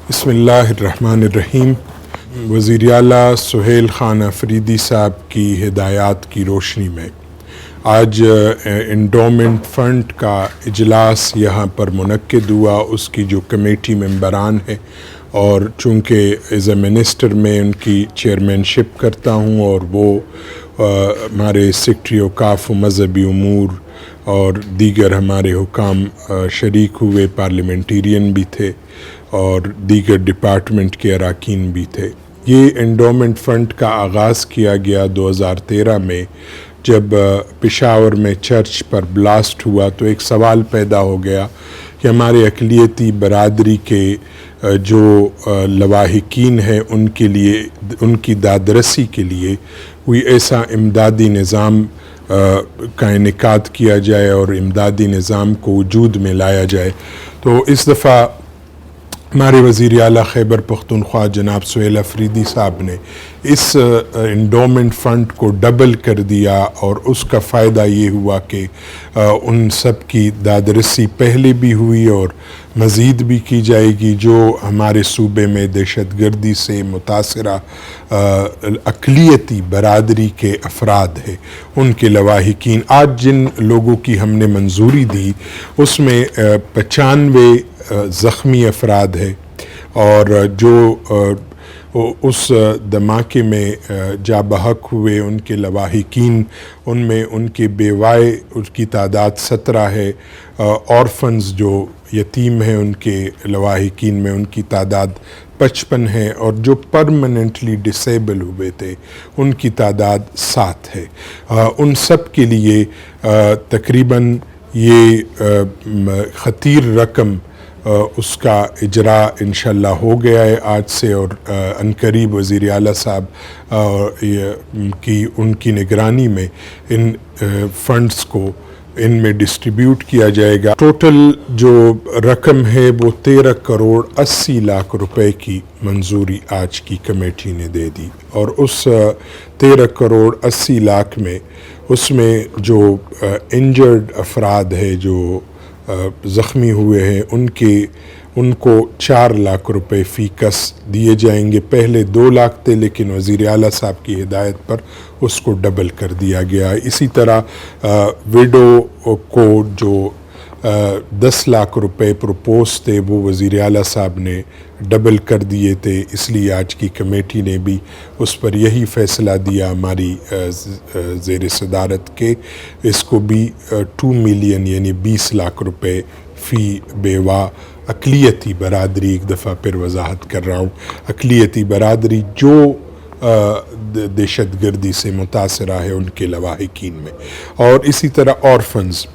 بسم اللہ الرحمن الرحیم۔ وزیر اعلیٰ سہیل خان آفریدی صاحب کی ہدایات کی روشنی میں آج انڈومنٹ فنڈ کا اجلاس یہاں پر منعقد ہوا۔ اس کی جو کمیٹی ممبران ہیں، اور چونکہ ایز اے منسٹر میں ان کی چیئرمین شپ کرتا ہوں، اور وہ ہمارے سیکریٹری اوقاف و مذہبی امور اور دیگر ہمارے حکام شریک ہوئے، پارلیمنٹیرین بھی تھے اور دیگر ڈپارٹمنٹ کے اراکین بھی تھے۔ یہ انڈومنٹ فنڈ کا آغاز کیا گیا 2013 میں، جب پشاور میں چرچ پر بلاسٹ ہوا تو ایک سوال پیدا ہو گیا کہ ہمارے اقلیتی برادری کے جو لواحقین ہیں ان کے لیے، ان کی دادرسی کے لیے کوئی ایسا امدادی نظام کا انعقاد کیا جائے اور امدادی نظام کو وجود میں لایا جائے۔ تو اس دفعہ ہمارے وزیر اعلیٰ خیبر پختونخوا جناب سہیل آفریدی صاحب نے اس انڈومنٹ فنڈ کو ڈبل کر دیا، اور اس کا فائدہ یہ ہوا کہ ان سب کی دادرسی پہلے بھی ہوئی اور مزید بھی کی جائے گی جو ہمارے صوبے میں دہشت گردی سے متاثرہ اقلیتی برادری کے افراد ہیں، ان کے لواحقین۔ آج جن لوگوں کی ہم نے منظوری دی اس میں 95 زخمی افراد ہے، اور جو اس دھماکے میں جاں بحق ہوئے ان کے لواحقین، ان میں ان کے بیوائے ان کی تعداد 17 ہے، اورفنز جو یتیم ہیں ان کے لواحقین میں ان کی تعداد 55 ہے، اور جو پرماننٹلی ڈسیبل ہوئے تھے ان کی تعداد 7 ہے۔ ان سب کے لیے تقریباً یہ خطیر رقم اس کا اجراء انشاءاللہ ہو گیا ہے آج سے، اور عنقریب وزیر اعلیٰ صاحب کی ان کی نگرانی میں ان فنڈز کو ان میں ڈسٹریبیوٹ کیا جائے گا۔ ٹوٹل جو رقم ہے وہ 13 کروڑ 80 لاکھ روپے کی منظوری آج کی کمیٹی نے دے دی، اور اس 13 کروڑ 80 لاکھ میں اس میں جو انجرڈ افراد ہے، جو زخمی ہوئے ہیں، ان کو 4 لاکھ روپے فی کس دیے جائیں گے۔ پہلے 2 لاکھ تھے، لیکن وزیر اعلیٰ صاحب کی ہدایت پر اس کو ڈبل کر دیا گیا۔ اسی طرح ویڈو کو جو 10 لاکھ روپے پروپوز تھے وہ وزیر اعلیٰ صاحب نے ڈبل کر دیے تھے، اس لیے آج کی کمیٹی نے بھی اس پر یہی فیصلہ دیا ہماری زیر صدارت کے اس کو بھی 2 ملین یعنی 20 لاکھ روپے فی بیوہ اقلیتی برادری، ایک دفعہ پھر وضاحت کر رہا ہوں، اقلیتی برادری جو دہشت گردی سے متاثرہ ہے ان کے لواحقین میں۔ اور اسی طرح اورفنز،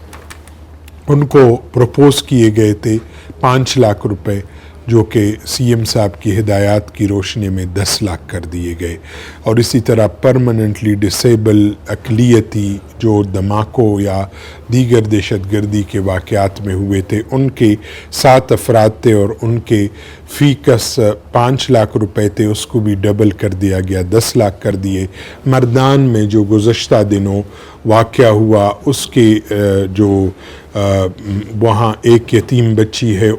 ان کو پروپوز کیے گئے تھے 5 لاکھ روپے، جو کہ سی ایم صاحب کی ہدایات کی روشنی میں 10 لاکھ کر دیے گئے۔ اور اسی طرح پرماننٹلی ڈسیبل اقلیتی جو دھماکوں یا دیگر دہشت گردی کے واقعات میں ہوئے تھے ان کے 7 افراد تھے، اور ان کے فی کس 5 لاکھ روپے تھے، اس کو بھی ڈبل کر دیا گیا، 10 لاکھ کر دیے۔ مردان میں جو گزشتہ دنوں واقعہ ہوا اس کے جو وہاں ایک یتیم بچی ہے،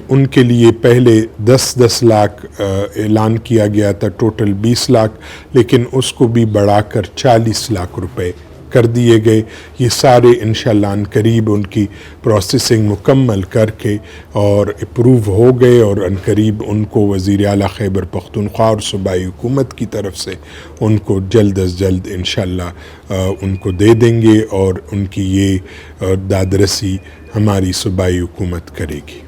ان کے لیے پہلے 10 لاکھ اعلان کیا گیا تھا، ٹوٹل 20 لاکھ، لیکن اس کو بھی بڑھا کر 40 لاکھ روپے کر دیے گئے۔ یہ سارے انشاءاللہ عنقریب ان کی پروسیسنگ مکمل کر کے اور اپروو ہو گئے، اور عنقریب ان کو وزیر اعلیٰ خیبر پختونخوا اور صوبائی حکومت کی طرف سے ان کو جلد از جلد انشاءاللہ ان کو دے دیں گے، اور ان کی یہ دادرسی ہماری صوبائی حکومت کرے گی۔